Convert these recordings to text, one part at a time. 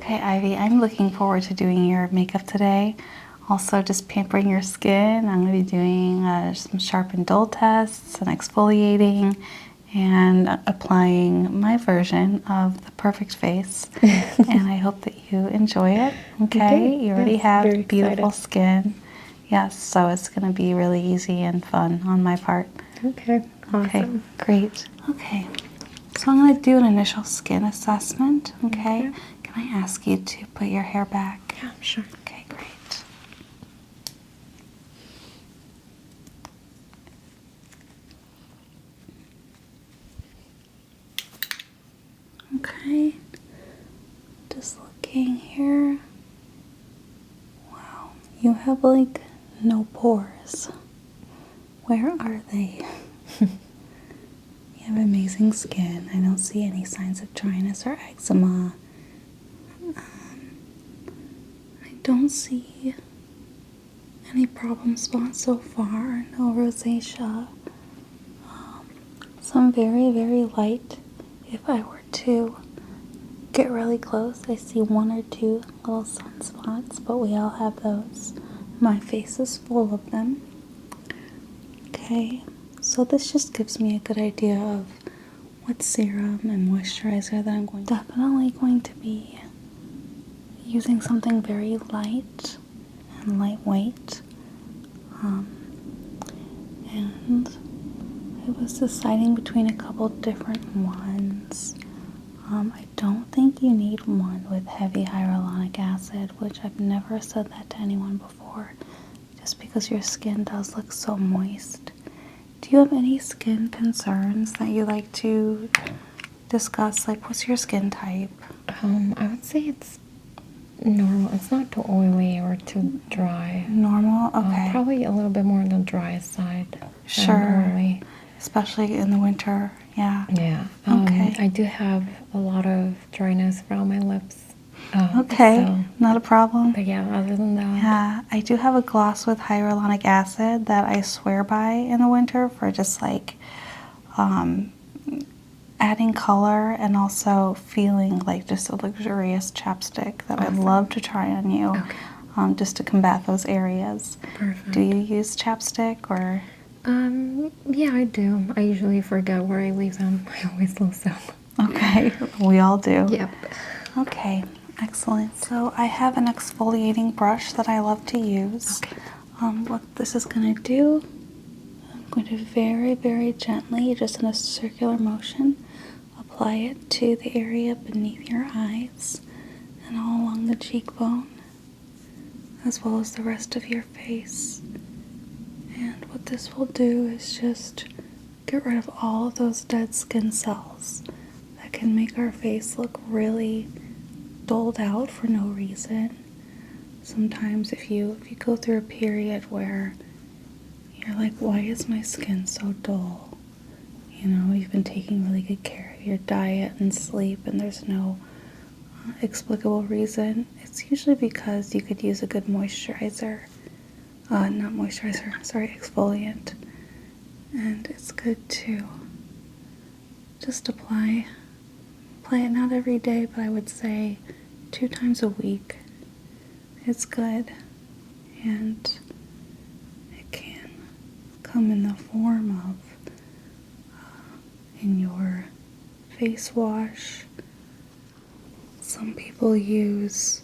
Okay, Ivy, I'm looking forward to doing your makeup today. Also, just pampering your skin. I'm going to be doing some sharp and dull tests and exfoliating and applying my version of the perfect face. And I hope that you enjoy it. Okay, you already have beautiful skin. Yes, so it's going to be really easy and fun on my part. Okay, awesome. Okay, great. Okay, so I'm going to do an initial skin assessment. Okay, can I ask you to put your hair back? Yeah, sure. Okay, great. Okay, just looking here. Wow, you have like no pores. Where are they? You have amazing skin. I don't see any signs of dryness or eczema. I don't see any problem spots so far. No rosacea. Some very, very light. If I were to get really close, I see one or two little sunspots, but we all have those. My face is full of them. Okay, so this just gives me a good idea of what serum and moisturizer that I'm definitely going to be using something very light and lightweight. And I was deciding between a couple different ones. I don't think you need one with heavy hyaluronic acid, which I've never said that to anyone before, just because your skin does look so moist. Do you have any skin concerns that you like to discuss? Like, what's your skin type? I would say it's normal. It's not too oily or too dry. Normal? Okay. Probably a little bit more on the dry side. Sure. Oily. Especially in the winter. Yeah. Yeah. Okay. I do have a lot of dryness around my lips. Okay. So, not a problem. but yeah, other than that. Yeah. I do have a gloss with hyaluronic acid that I swear by in the winter for just like adding color and also feeling like just a luxurious chapstick that I'd love to try on you. Okay. Just to combat those areas. Perfect. Do you use chapstick or? Yeah, I do. I usually forget where I leave them. I always lose them. Okay, we all do. Yep. Okay, excellent. So I have an exfoliating brush that I love to use. Okay. What this is going to do, I'm going to very, very gently, just in a circular motion, apply it to the area beneath your eyes and all along the cheekbone, as well as the rest of your face. And what this will do is just get rid of all of those dead skin cells that can make our face look really dulled out for no reason. Sometimes if you go through a period where you're like, why is my skin so dull? You know, you've been taking really good care of your diet and sleep and there's no explicable reason. It's usually because you could use a good moisturizer. Not moisturizer, sorry, exfoliant. And it's good to just apply it not every day, but I would say 2 times a week. It's good. And it can come in the form of in your face wash. Some people use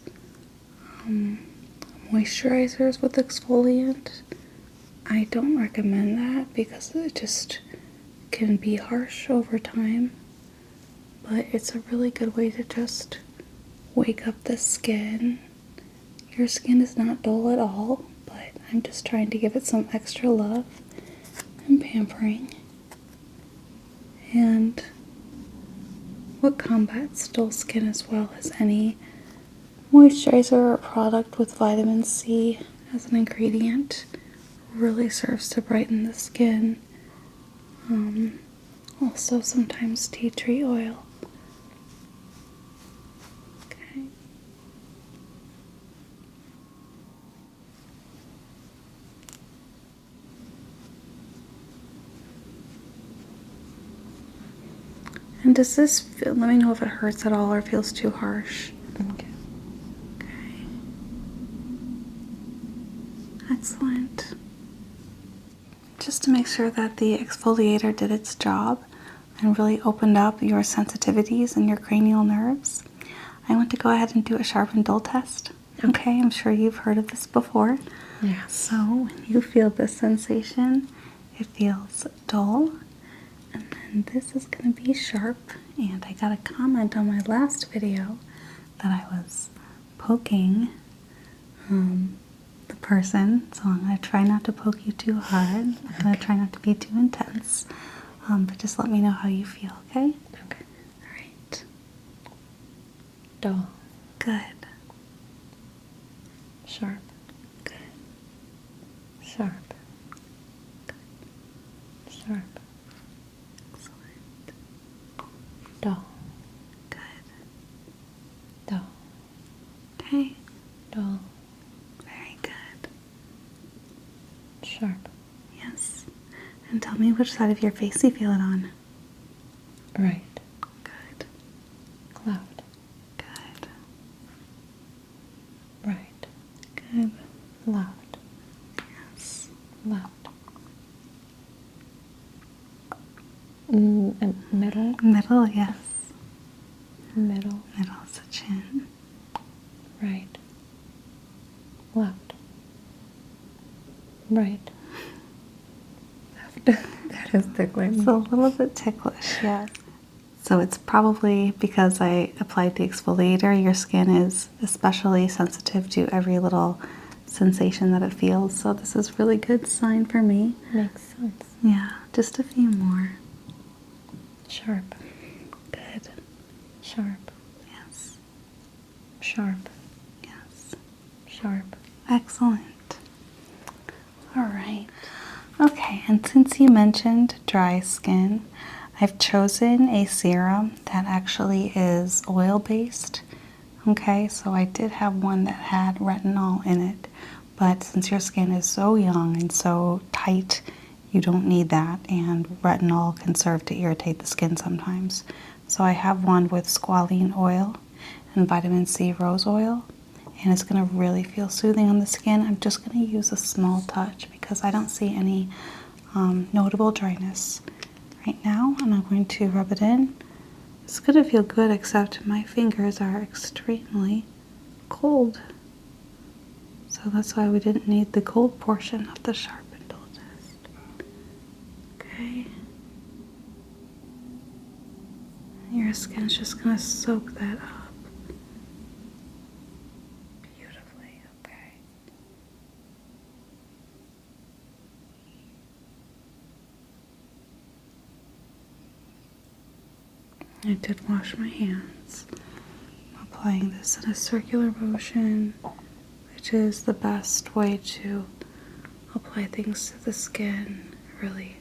moisturizers with exfoliant. I don't recommend that because it just can be harsh over time, but it's a really good way to just wake up the skin. Your skin is not dull at all, but I'm just trying to give it some extra love and pampering. And what combats dull skin as well as any moisturizer or product with vitamin C as an ingredient really serves to brighten the skin. Also sometimes tea tree oil. Okay. And does this feel, let me know if it hurts at all or feels too harsh. Okay. Excellent. Just to make sure that the exfoliator did its job and really opened up your sensitivities and your cranial nerves, I want to go ahead and do a sharp and dull test. Okay, I'm sure you've heard of this before. Yeah. So when you feel this sensation, it feels dull. And then this is going to be sharp. And I got a comment on my last video that I was poking the person. So I'm going to try not to poke you too hard. I'm going to try not to be too intense. But just let me know how you feel, okay? Okay. All right. Dull. Good. Sharp. Good. Sharp. Sharp. Excellent. Dull. Good. Dull. Okay. Dull. Very good. Sharp. Yes. And tell me which side of your face you feel it on. Right. Good. Left. Good. Right. Good. Left. Yes. Left. And middle. Middle, yes. Middle. Middle is the chin. Right. Left. Right. Left. That is tickling. It's a little bit ticklish, yes. So it's probably because I applied the exfoliator, your skin is especially sensitive to every little sensation that it feels. So this is really good sign for me. Makes sense. Yeah, just a few more. Sharp. Good. Sharp. Yes. Sharp. Yes. Sharp. Excellent. All right. Okay, and since you mentioned dry skin, I've chosen a serum that actually is oil-based. Okay, so I did have one that had retinol in it, but since your skin is so young and so tight, you don't need that, and retinol can serve to irritate the skin sometimes. So I have one with squalene oil and vitamin C rose oil, and it's going to really feel soothing on the skin. I'm just going to use a small touch because I don't see any notable dryness right now, and I'm going to rub it in. It's going to feel good, except my fingers are extremely cold. So that's why we didn't need the cold portion of the sharp and dull test. Okay. Your skin's just going to soak that up beautifully, okay? I did wash my hands. I'm applying this in a circular motion, which is the best way to apply things to the skin, really.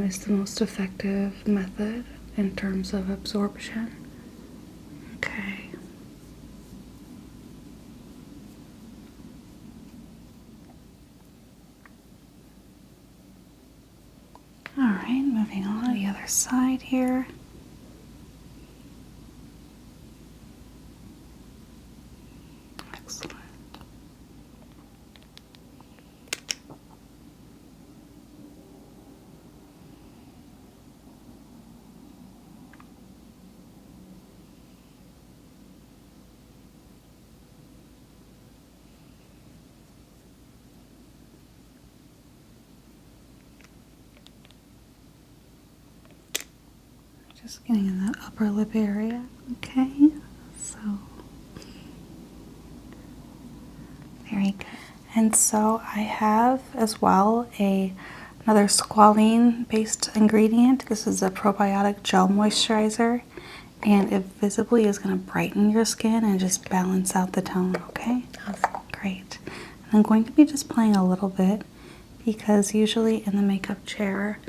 Is the most effective method in terms of absorption. Okay. All right, moving on to the other side here. Excellent. Just getting in that upper lip area. Okay, so very good. And so I have as well another squalene based ingredient. This is a probiotic gel moisturizer, and it visibly is going to brighten your skin and just balance out the tone, okay? Awesome. Great. And I'm going to be just playing a little bit because usually in the makeup chair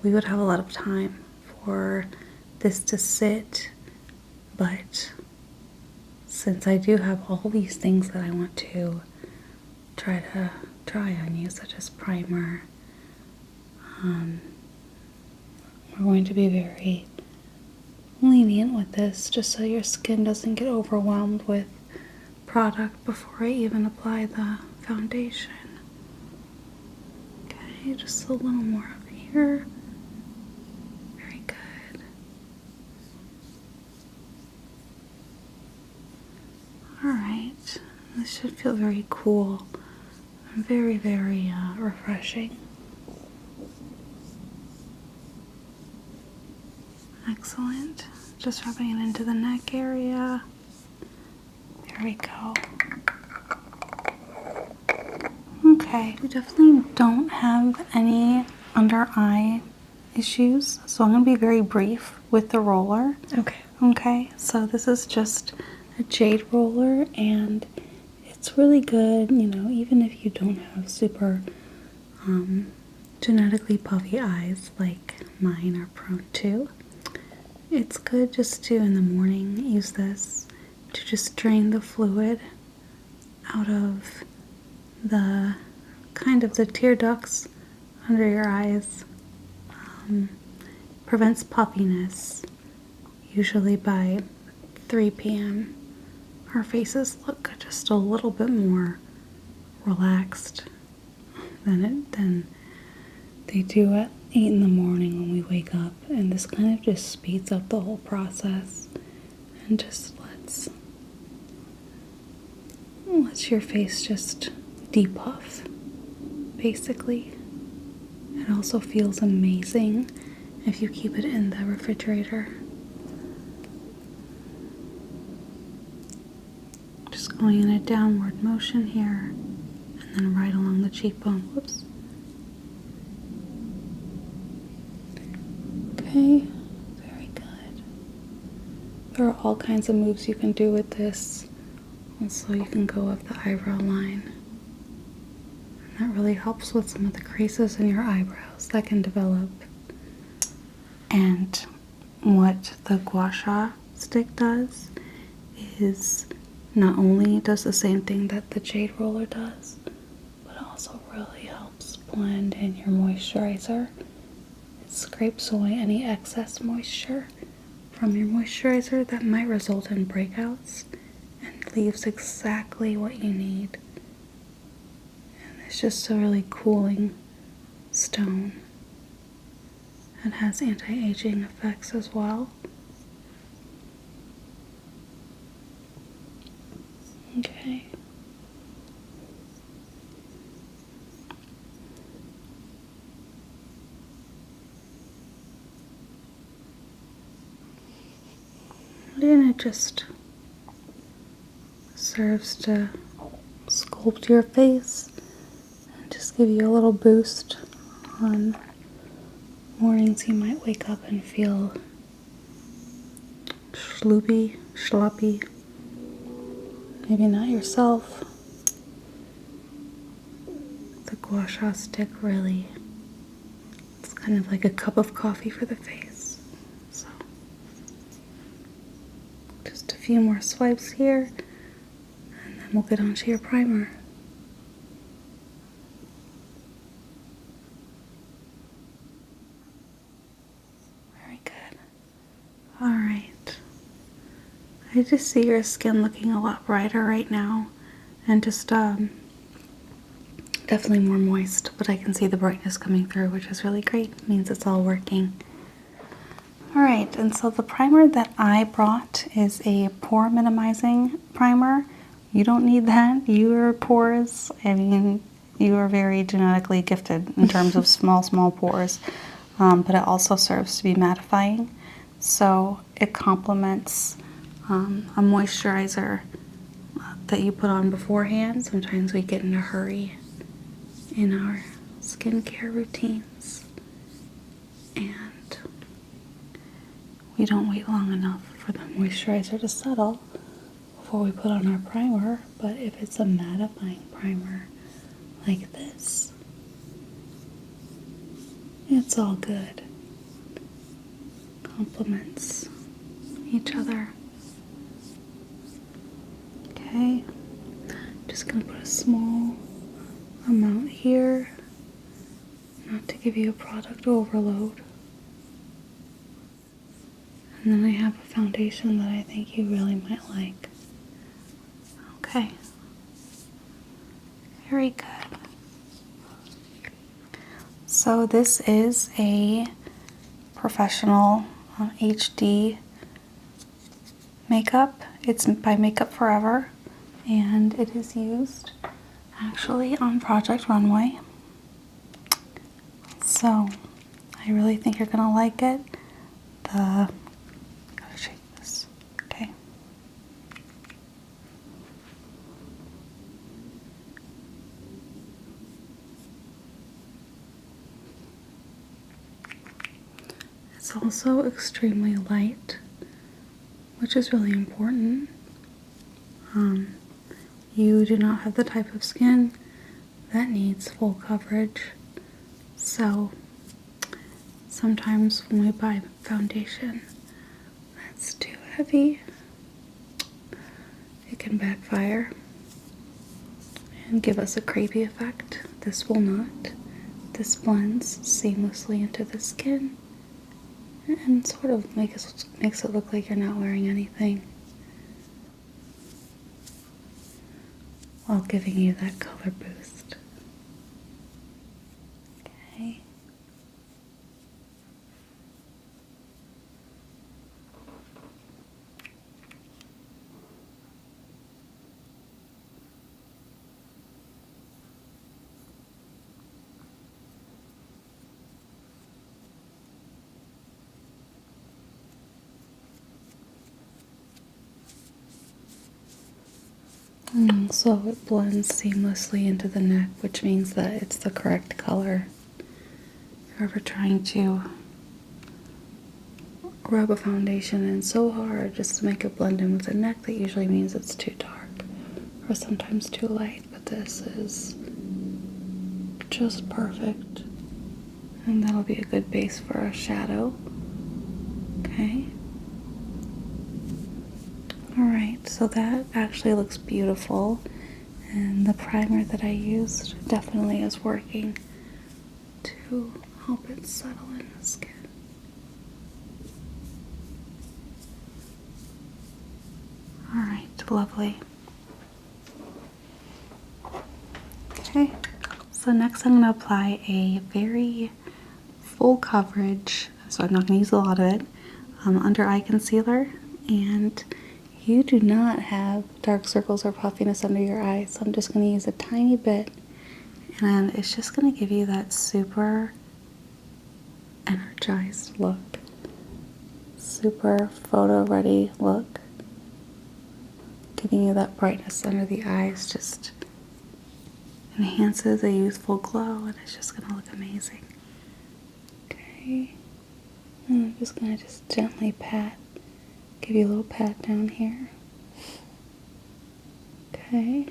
we would have a lot of time for this to sit, but since I do have all these things that I want to try on you, such as primer, we're going to be very lenient with this just so your skin doesn't get overwhelmed with product before I even apply the foundation. Okay, just a little more up here. Very good. Alright, this should feel very cool and very, very refreshing. Excellent. Just rubbing it into the neck area. There we go. Okay, we definitely don't have any under eye issues, so I'm going to be very brief with the roller. Okay. Okay, so this is just a jade roller, and it's really good, you know, even if you don't have super genetically puffy eyes like mine are prone to. It's good just to, in the morning, use this to just drain the fluid out of the kind of the tear ducts under your eyes. Prevents puffiness. Usually by 3 p.m. our faces look just a little bit more relaxed than they do at 8 in the morning when we wake up, and this kind of just speeds up the whole process and just lets your face just depuff, basically. It also feels amazing if you keep it in the refrigerator. Just going in a downward motion here, and then right along the cheekbone. Whoops. Okay, very good. There are all kinds of moves you can do with this. Also, you can go up the eyebrow line. And that really helps with some of the creases in your eyebrows that can develop. And what the gua sha stick does is not only does the same thing that the jade roller does, but also really helps blend in your moisturizer. It scrapes away any excess moisture from your moisturizer that might result in breakouts and leaves exactly what you need. And it's just a really cooling stone. It has anti-aging effects as well. Okay. And it just serves to sculpt your face and just give you a little boost on mornings you might wake up and feel sloppy, maybe not yourself. The gua sha stick really, it's kind of like a cup of coffee for the face. So, just a few more swipes here, and then we'll get onto your primer. Very good. Alright. I just see your skin looking a lot brighter right now, and just definitely more moist, but I can see the brightness coming through, which is really great. It means it's all working. Alright, and so the primer that I brought is a pore minimizing primer. You don't need that. Your pores, I mean, you are very genetically gifted in terms of small pores, but it also serves to be mattifying. So it complements a moisturizer that you put on beforehand. Sometimes we get in a hurry in our skincare routines, and we don't wait long enough for the moisturizer to settle before we put on our primer. But if it's a mattifying primer like this, it's all good. Complements each other. Okay, just gonna put a small amount here, not to give you a product overload. And then I have a foundation that I think you really might like. Okay. Very good. So this is a professional HD makeup. It's by Makeup Forever, and it is used actually on Project Runway. So I really think you're gonna like it. Gotta shake this. Okay. It's also extremely light, which is really important. You do not have the type of skin that needs full coverage, so sometimes when we buy foundation that's too heavy, it can backfire and give us a crepey effect. This will not. This blends seamlessly into the skin and sort of makes it look like you're not wearing anything, while giving you that color boost. Okay. So it blends seamlessly into the neck, which means that it's the correct color. If you're ever trying to rub a foundation in so hard just to make it blend in with the neck, that usually means it's too dark or sometimes too light, but this is just perfect. And that'll be a good base for a shadow. Okay. Alright, so that actually looks beautiful. And the primer that I used definitely is working to help it settle in the skin. Alright, lovely. Okay, so next I'm going to apply a very full coverage, so I'm not going to use a lot of it, under eye concealer. And you do not have dark circles or puffiness under your eyes, so I'm just going to use a tiny bit, and it's just going to give you that super energized look, super photo ready look, giving you that brightness under the eyes. Just enhances a youthful glow, and it's just going to look amazing. Okay, and I'm just going to just gently pat, give you a little pat down here. Okay.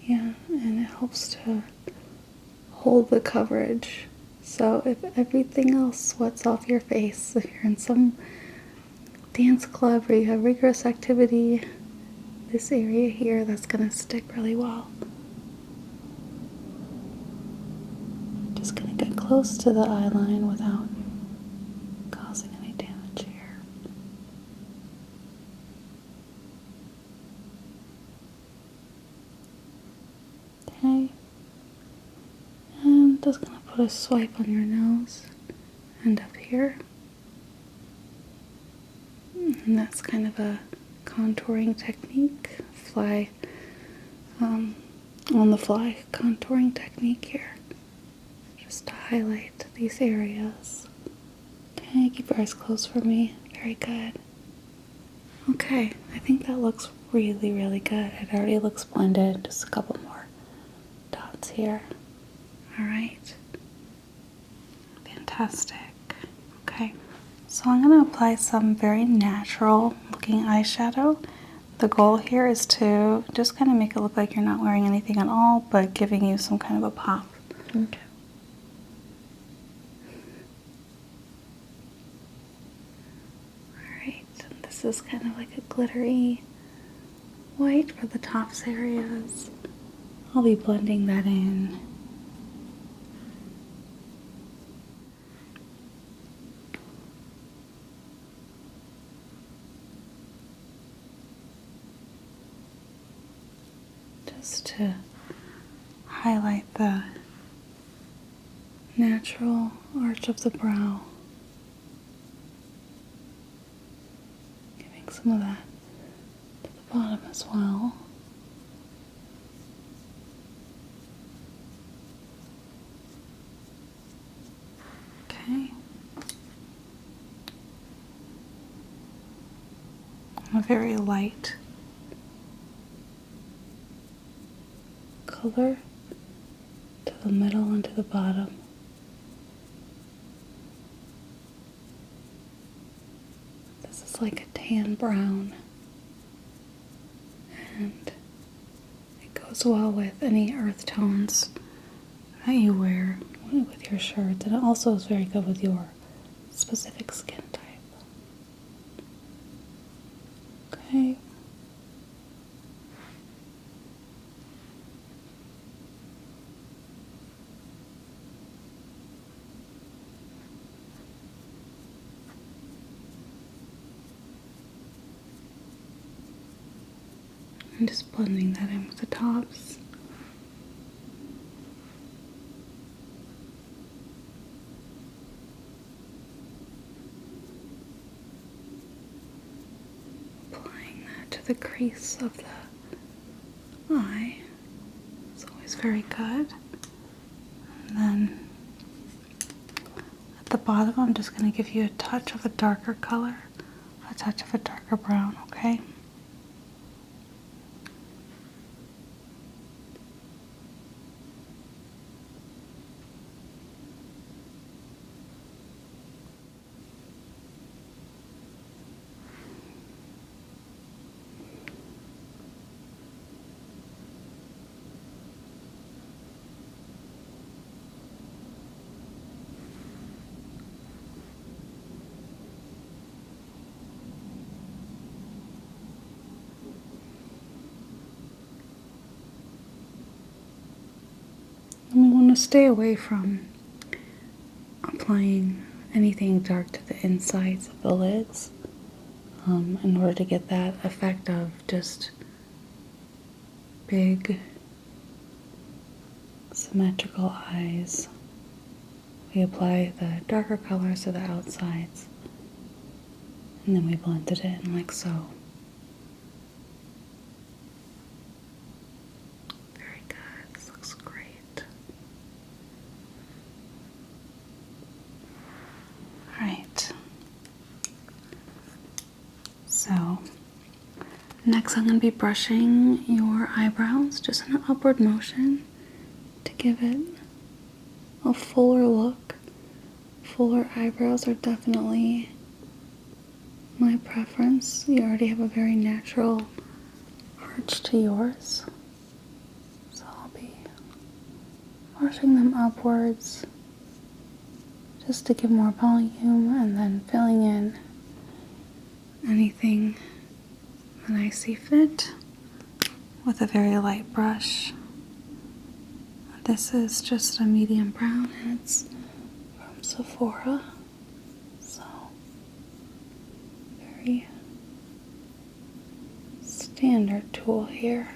Yeah, and it helps to hold the coverage. So if everything else sweats off your face, if you're in some dance club where you have rigorous activity, this area here, that's going to stick really well. Just going to get close to the eye line without causing any damage here. Okay. And just going to put a swipe on your nose and up here. And that's kind of a contouring technique, on the fly contouring technique here, just to highlight these areas. Okay, keep your eyes closed for me. Very good. Okay, I think that looks really, really good. It already looks blended. Just a couple more dots here. Alright. Fantastic. Okay, so I'm going to apply some very natural looking eyeshadow. The goal here is to just kind of make it look like you're not wearing anything at all, but giving you some kind of a pop. Okay. Alright, this is kind of like a glittery white for the tops areas. I'll be blending that in just to highlight the natural arch of the brow. Giving some of that to the bottom as well. Okay. A very light color to the middle and to the bottom. This is like a tan brown, and it goes well with any earth tones that you wear with your shirts, and it also is very good with your specific skin type. Okay. I'm just blending that in with the tops. Applying that to the crease of the eye. It's always very good. And then at the bottom, I'm just going to give you a touch of a darker color, a touch of a darker brown, okay? And we want to stay away from applying anything dark to the insides of the lids in order to get that effect of just big symmetrical eyes. We apply the darker colors to the outsides, and then we blend it in like so. Very good. This looks great. Alright. So, next I'm going to be brushing your eyebrows just in an upward motion to give it a fuller look. Fuller eyebrows are definitely my preference. You already have a very natural arch to yours. So I'll be brushing them upwards just to give more volume, and then filling in anything that I see fit with a very light brush. This is just a medium brown, and it's from Sephora, so very standard tool here.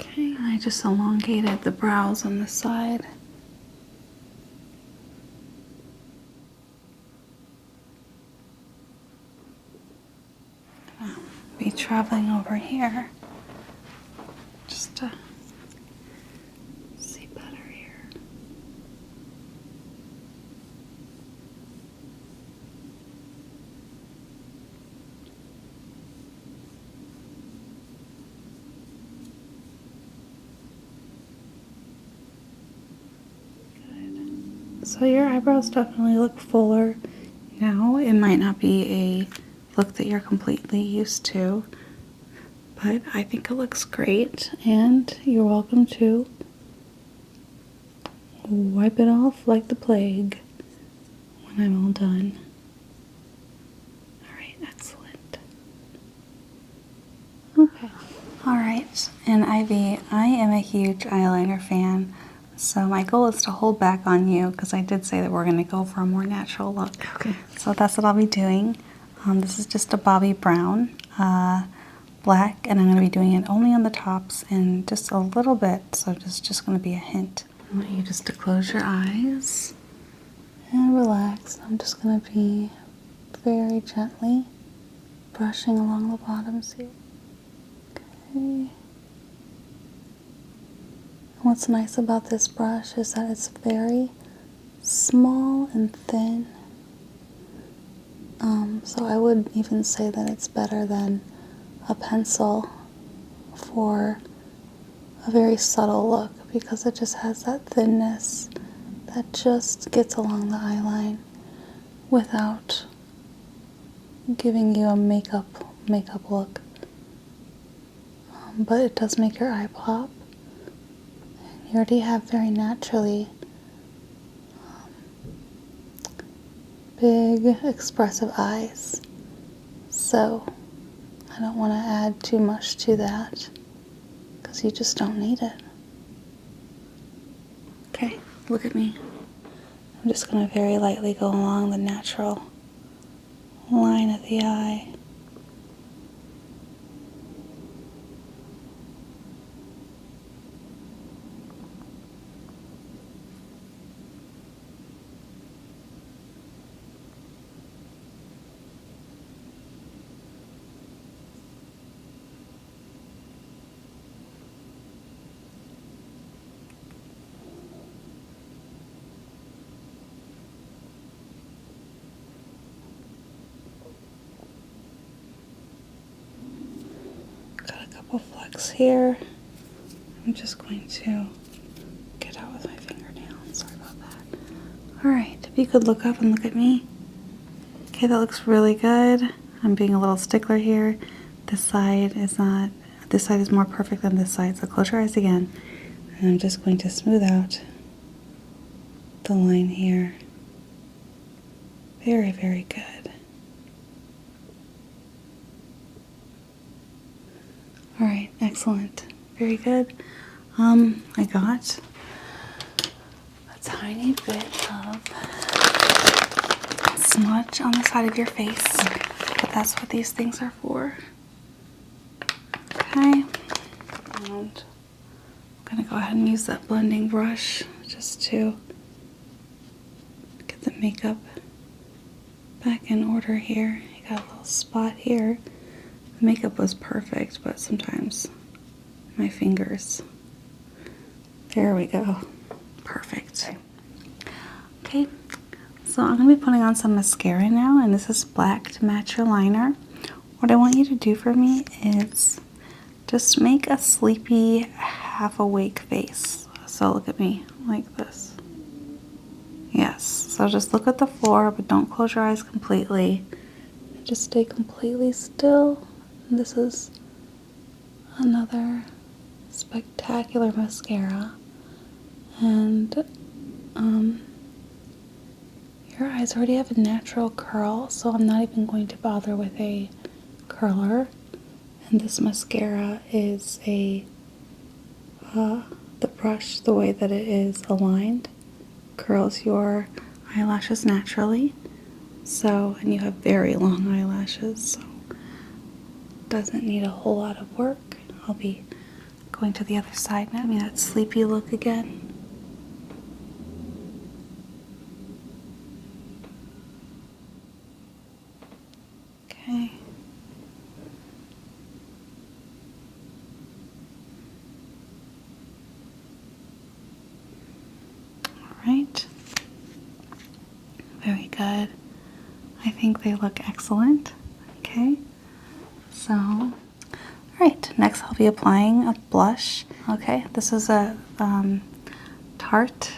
Okay, I just elongated the brows on the side. I'll be traveling over here just to see better here. So your eyebrows definitely look fuller now. It might not be a look that you're completely used to, but I think it looks great, and you're welcome to wipe it off like the plague when I'm all done. Alright, excellent. Okay, Alright, and Ivy, I am a huge eyeliner fan, so my goal is to hold back on you because I did say that we're going to go for a more natural look. Okay. So that's what I'll be doing. This is just a Bobbi Brown black, and I'm going to be doing it only on the tops and just a little bit, so just going to be a hint. I want you just to close your eyes and relax. I'm just going to be very gently brushing along the bottoms here. Okay. What's nice about this brush is that it's very small and thin. So I would even say that it's better than a pencil for a very subtle look because it just has that thinness that just gets along the eyeline without giving you a makeup look. But it does make your eye pop. You already have very naturally big, expressive eyes, so I don't want to add too much to that because you just don't need it. Okay, look at me. I'm just going to very lightly go along the natural line of the eye. Got a couple flecks here. I'm just going to get out with my fingernail. Sorry about that. Alright, if you could look up and look at me. Okay, that looks really good. I'm being a little stickler here. This side is more perfect than this side, so close your eyes again. And I'm just going to smooth out the line here. Very, very good. Alright, excellent. Very good. I got a tiny bit of smudge on the side of your face, but that's what these things are for. Okay, and I'm gonna go ahead and use that blending brush just to get the makeup back in order here. You got a little spot here. The makeup was perfect, but sometimes my fingers. There we go. Perfect. Okay, so I'm going to be putting on some mascara now, and this is black to match your liner. What I want you to do for me is just make a sleepy, half-awake face. So look at me like this. Yes, so just look at the floor, but don't close your eyes completely. Just stay completely still. And this is another spectacular mascara. And your eyes already have a natural curl, so I'm not even going to bother with a curler. And this mascara is the brush, the way that it is aligned, curls your eyelashes naturally. So, and you have very long eyelashes, so doesn't need a whole lot of work. I'll be going to the other side now. Give me that sleepy look again. Okay. Alright. Very good. I think they look excellent. Okay. So, alright, next I'll be applying a blush. Okay, this is a Tarte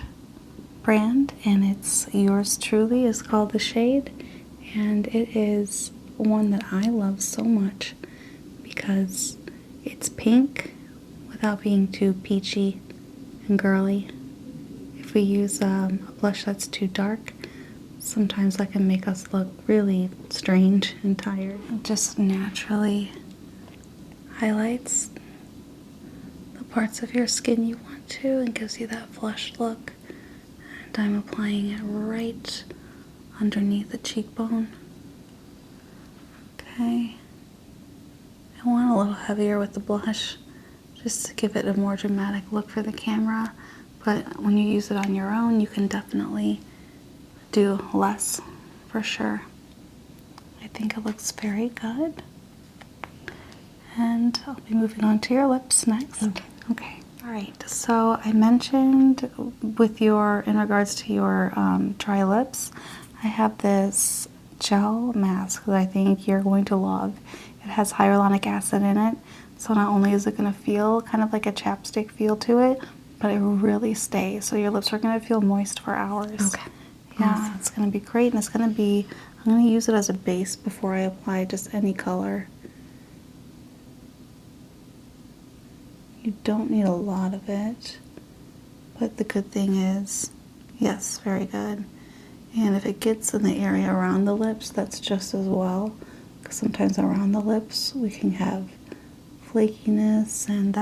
brand, and it's Yours Truly is called the shade, and it is one that I love so much because it's pink without being too peachy and girly. If we use a blush that's too dark, sometimes that can make us look really strange and tired. It just naturally highlights parts of your skin you want to and gives you that flushed look. And I'm applying it right underneath the cheekbone. Okay. I want a little heavier with the blush just to give it a more dramatic look for the camera, but when you use it on your own, you can definitely do less for sure. I think it looks very good. And I'll be moving on to your lips next. Okay. All right. So I mentioned in regards to your dry lips, I have this gel mask that I think you're going to love. It has hyaluronic acid in it, so not only is it going to feel kind of like a chapstick feel to it, but it really stays. So your lips are going to feel moist for hours. Okay. Yeah, Awesome. it's going to be great, and it's going to be, I'm going to use it as a base before I apply just any color. You don't need a lot of it, but the good thing is, yes, very good. And if it gets in the area around the lips, that's just as well, because sometimes around the lips we can have flakiness, and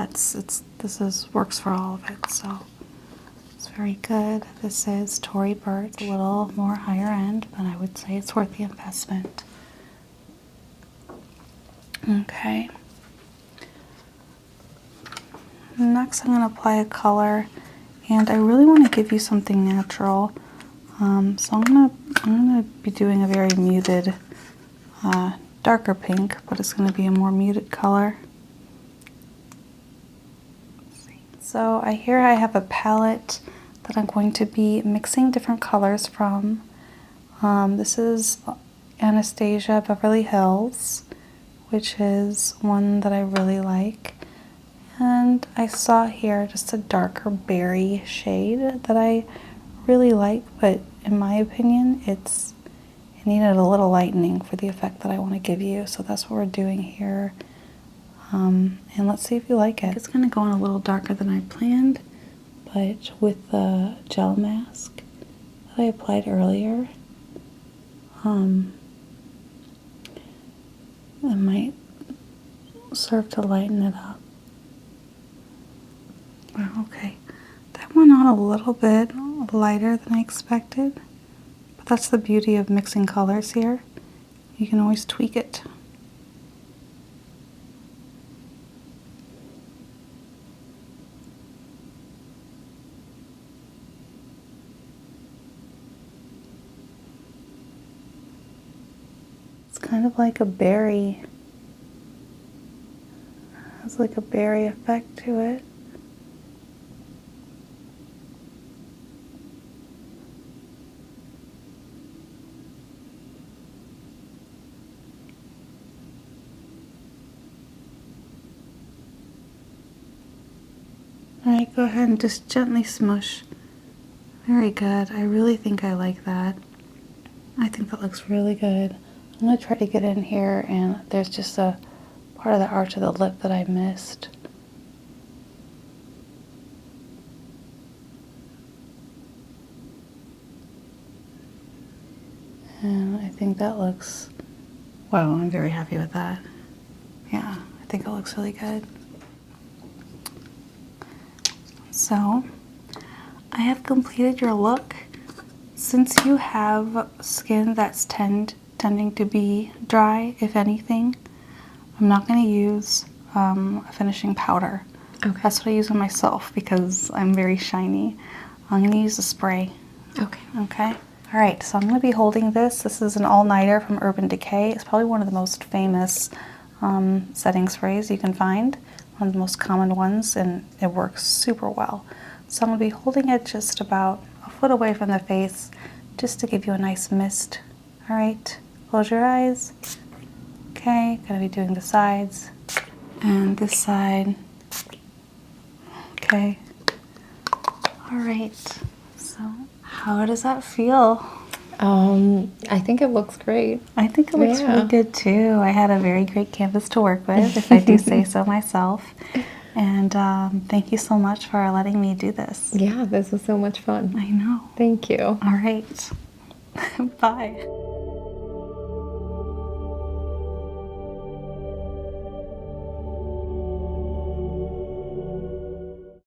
works for all of it, so it's very good. This is Tory Burch, a little more higher end, but I would say it's worth the investment. Okay. Next, I'm going to apply a color, and I really want to give you something natural. So I'm gonna be doing a very muted, darker pink, but it's going to be a more muted color. So I have a palette that I'm going to be mixing different colors from. This is Anastasia Beverly Hills, which is one that I really like. And I saw here just a darker berry shade that I really like, but in my opinion, it needed a little lightening for the effect that I want to give you. So that's what we're doing here. And let's see if you like it. It's going to go on a little darker than I planned, but with the gel mask that I applied earlier, it might serve to lighten it up. Okay, that went on a little bit lighter than I expected, but that's the beauty of mixing colors here. You can always tweak it. It's kind of like a berry. It has like a berry effect to it. Alright, go ahead and just gently smush. Very good. I really think I like that. I think that looks really good. I'm going to try to get in here, and there's just a part of the arch of the lip that I missed. And I think that looks, wow, I'm very happy with that. Yeah, I think it looks really good. So, I have completed your look. Since you have skin that's tending to be dry, if anything, I'm not going to use a finishing powder. Okay. That's what I use on myself because I'm very shiny. I'm going to use a spray. Okay. Okay. All right, so I'm going to be holding this. This is an all-nighter from Urban Decay. It's probably one of the most famous setting sprays you can find, one of the most common ones, and it works super well. So I'm going to be holding it just about a foot away from the face just to give you a nice mist. All right, close your eyes. Okay, going to be doing the sides and this side. Okay. All right, so how does that feel? I think it looks great. I think it looks really good too. I had a very great canvas to work with, if I do say so myself. And thank you so much for letting me do this. Yeah, this was so much fun. I know. Thank you. All right. Bye.